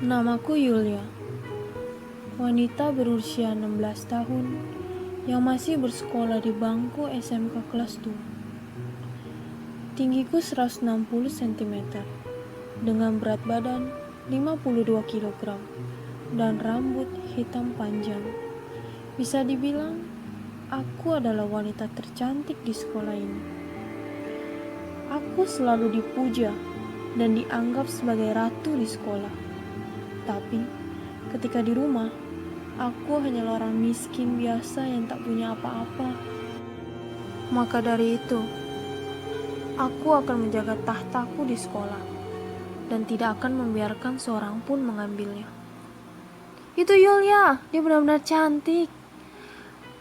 Namaku Yulia, wanita berusia 16 tahun yang masih bersekolah di bangku SMK kelas 2. Tinggiku 160 cm dengan berat badan 52 kg dan rambut hitam panjang. Bisa dibilang, aku adalah wanita tercantik di sekolah ini. Aku selalu dipuja dan dianggap sebagai ratu di sekolah. Tapi, ketika di rumah, aku hanyalah orang miskin biasa yang tak punya apa-apa. Maka dari itu, aku akan menjaga tahtaku di sekolah dan tidak akan membiarkan seorang pun mengambilnya. Itu Yulia, dia benar-benar cantik.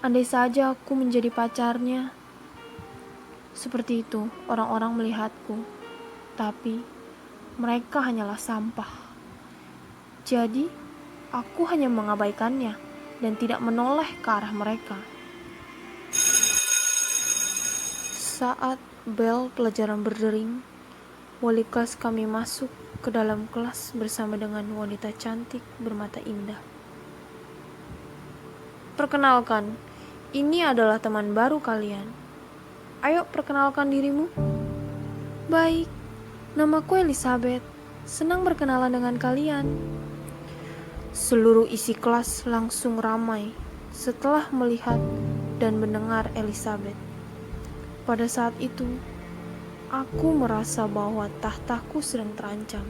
Andai saja aku menjadi pacarnya. Seperti itu orang-orang melihatku, tapi mereka hanyalah sampah. Jadi, aku hanya mengabaikannya dan tidak menoleh ke arah mereka. Saat bel pelajaran berdering, wali kelas kami masuk ke dalam kelas bersama dengan wanita cantik bermata indah. Perkenalkan, ini adalah teman baru kalian. Ayo perkenalkan dirimu. Baik, namaku Elizabeth. Senang berkenalan dengan kalian. Seluruh isi kelas langsung ramai setelah melihat dan mendengar Elizabeth. Pada saat itu, aku merasa bahwa tahtaku sedang terancam.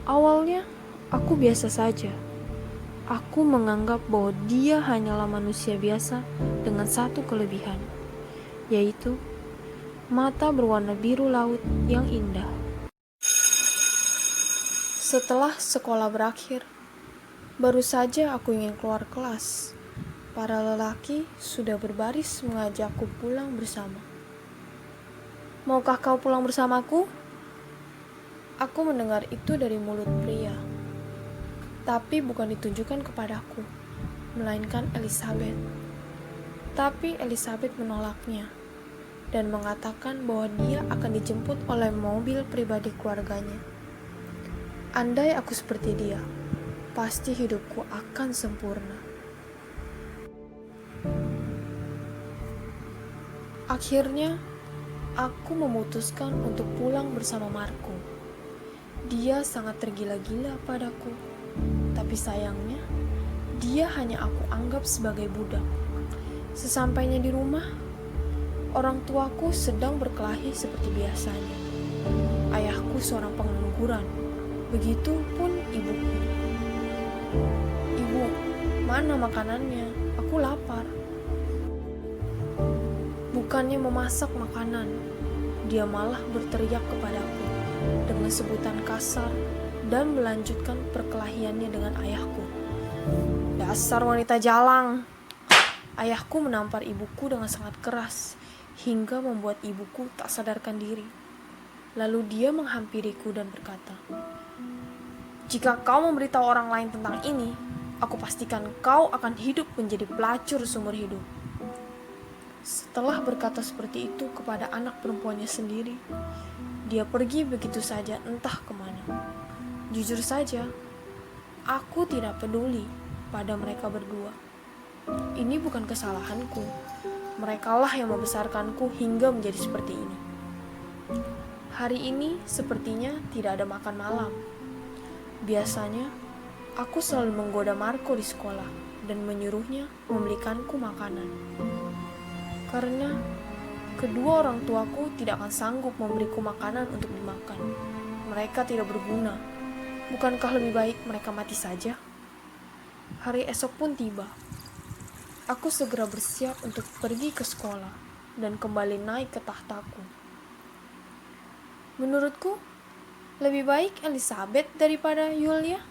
Awalnya, aku biasa saja. Aku menganggap bahwa dia hanyalah manusia biasa dengan satu kelebihan, yaitu mata berwarna biru laut yang indah. Setelah sekolah berakhir, baru saja aku ingin keluar kelas. Para lelaki sudah berbaris mengajakku pulang bersama. Maukah kau pulang bersamaku? Aku mendengar itu dari mulut pria. Tapi bukan ditunjukkan kepadaku, melainkan Elizabeth. Tapi Elizabeth menolaknya dan mengatakan bahwa dia akan dijemput oleh mobil pribadi keluarganya. Andai aku seperti dia, pasti hidupku akan sempurna. Akhirnya, aku memutuskan untuk pulang bersama Marco. Dia sangat tergila-gila padaku, tapi sayangnya, dia hanya aku anggap sebagai budak. Sesampainya di rumah, orang tuaku sedang berkelahi seperti biasanya. Ayahku seorang pengangguran, begitu pun ibuku. Ibu, mana makanannya? Aku lapar. Bukannya memasak makanan, dia malah berteriak kepadaku dengan sebutan kasar dan melanjutkan perkelahiannya dengan ayahku. Dasar wanita jalang! Ayahku menampar ibuku dengan sangat keras hingga membuat ibuku tak sadarkan diri. Lalu dia menghampiriku dan berkata, "Jika kau memberitahu orang lain tentang ini, aku pastikan kau akan hidup menjadi pelacur seumur hidup." Setelah berkata seperti itu kepada anak perempuannya sendiri, dia pergi begitu saja entah kemana. Jujur saja, aku tidak peduli pada mereka berdua. Ini bukan kesalahanku. Merekalah yang membesarkanku hingga menjadi seperti ini. Hari ini sepertinya tidak ada makan malam. Biasanya, aku selalu menggoda Marco di sekolah dan menyuruhnya membelikanku makanan. Karena kedua orang tuaku tidak akan sanggup memberiku makanan untuk dimakan. Mereka tidak berguna. Bukankah lebih baik mereka mati saja? Hari esok pun tiba. Aku segera bersiap untuk pergi ke sekolah dan kembali naik ke tahtaku. Menurutku, lebih baik Elizabeth daripada Yulia.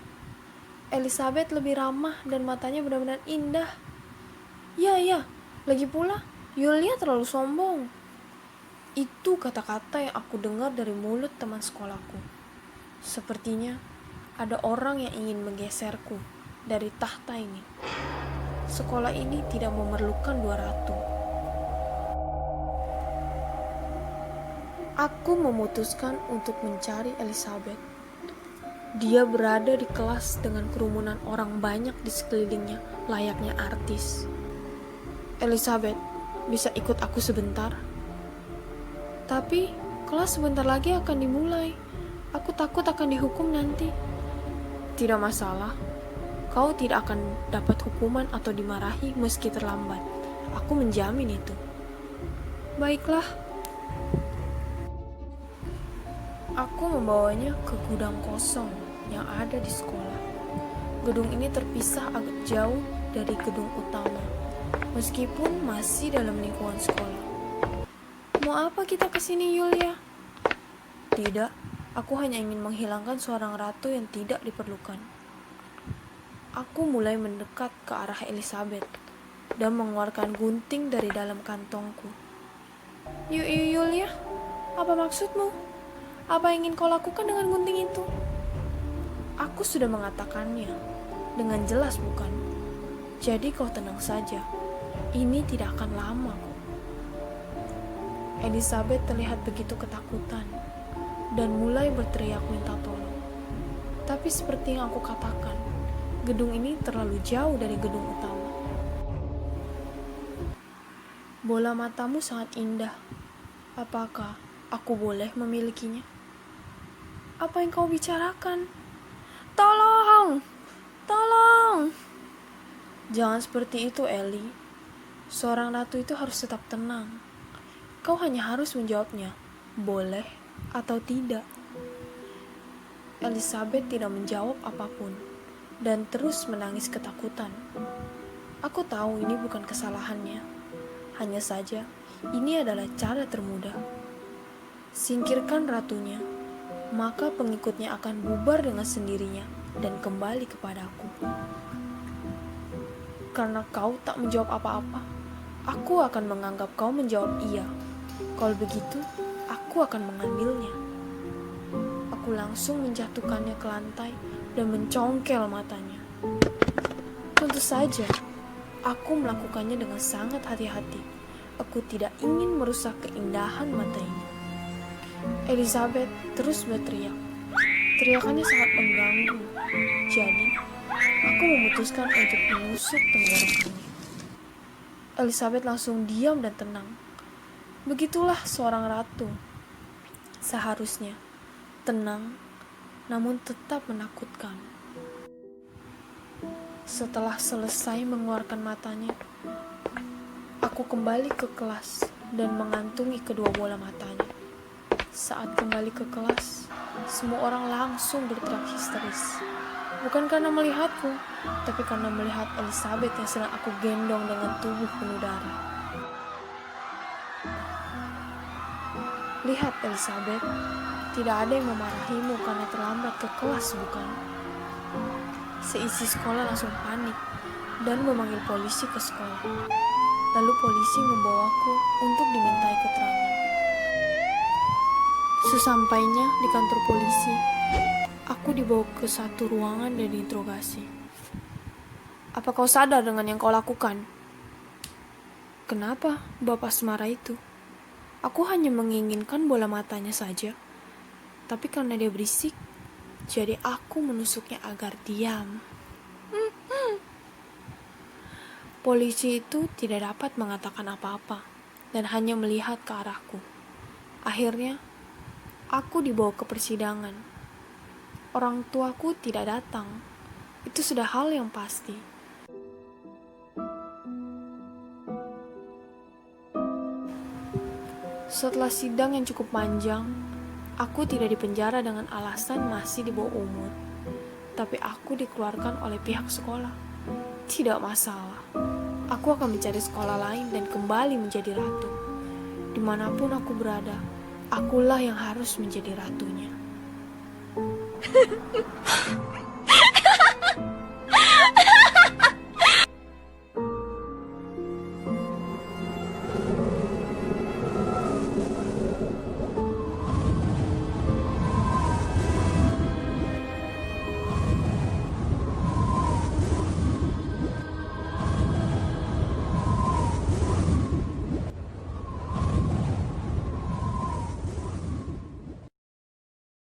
Elizabeth lebih ramah dan matanya benar-benar indah. Ya, lagi pula Yulia terlalu sombong. Itu kata-kata yang aku dengar dari mulut teman sekolahku. Sepertinya ada orang yang ingin menggeserku dari tahta ini. Sekolah ini tidak memerlukan dua ratu. Aku memutuskan untuk mencari Elizabeth. Dia berada di kelas dengan kerumunan orang banyak di sekelilingnya, layaknya artis. "Elizabeth, bisa ikut aku sebentar?" "Tapi, kelas sebentar lagi akan dimulai. Aku takut akan dihukum nanti." "Tidak masalah. Kau tidak akan dapat hukuman atau dimarahi meski terlambat. Aku menjamin itu." "Baiklah." Aku membawanya ke gudang kosong yang ada di sekolah. Gedung ini terpisah agak jauh dari gedung utama, meskipun masih dalam lingkungan sekolah. "Mau apa kita kesini, Yulia?" "Tidak, aku hanya ingin menghilangkan seorang ratu yang tidak diperlukan." Aku mulai mendekat ke arah Elizabeth dan mengeluarkan gunting dari dalam kantongku. Yulia, apa maksudmu? Apa yang ingin kau lakukan dengan gunting itu?" "Aku sudah mengatakannya dengan jelas, bukan? Jadi kau tenang saja. Ini tidak akan lama kok." Elizabeth terlihat begitu ketakutan dan mulai berteriak minta tolong. Tapi seperti yang aku katakan, gedung ini terlalu jauh dari gedung utama. "Bola matamu sangat indah. Apakah aku boleh memilikinya?" "Apa yang kau bicarakan? Tolong! Tolong!" "Jangan seperti itu, Ellie. Seorang ratu itu harus tetap tenang. Kau hanya harus menjawabnya, boleh atau tidak." Elizabeth tidak menjawab apapun dan terus menangis ketakutan. Aku tahu ini bukan kesalahannya. Hanya saja, ini adalah cara termudah. Singkirkan ratunya, maka pengikutnya akan bubar dengan sendirinya dan kembali kepadaku. Karena kau tak menjawab apa-apa, aku akan menganggap kau menjawab iya. Kalau begitu, aku akan mengambilnya. Aku langsung menjatuhkannya ke lantai dan mencongkel matanya. Tentu saja, aku melakukannya dengan sangat hati-hati. Aku tidak ingin merusak keindahan mata ini. Elizabeth terus berteriak. Teriakannya sangat mengganggu. Jadi, aku memutuskan untuk menusuk tenggorokannya. Elizabeth langsung diam dan tenang. Begitulah seorang ratu. Seharusnya tenang, namun tetap menakutkan. Setelah selesai mengeluarkan matanya, aku kembali ke kelas dan mengantungi kedua bola matanya. Saat kembali ke kelas, semua orang langsung berteriak histeris. Bukan karena melihatku, tapi karena melihat Elizabeth yang sedang aku gendong dengan tubuh penuh darah. "Lihat, Elizabeth, tidak ada yang memarahimu karena terlambat ke kelas, bukan?" Seisi sekolah langsung panik dan memanggil polisi ke sekolah. Lalu polisi membawaku untuk dimintai keterangan. Sesampainya di kantor polisi, aku dibawa ke satu ruangan dan diinterogasi. "Apa kau sadar dengan yang kau lakukan?" "Kenapa Bapak semarah itu? Aku hanya menginginkan bola matanya saja. Tapi karena dia berisik, jadi aku menusuknya agar diam." Polisi itu tidak dapat mengatakan apa-apa dan hanya melihat ke arahku. Akhirnya, aku dibawa ke persidangan. Orang tuaku tidak datang. Itu sudah hal yang pasti. Setelah sidang yang cukup panjang, aku tidak dipenjara dengan alasan masih di bawah umur. Tapi aku dikeluarkan oleh pihak sekolah. Tidak masalah. Aku akan mencari sekolah lain dan kembali menjadi ratu. Dimanapun aku berada, akulah yang harus menjadi ratunya.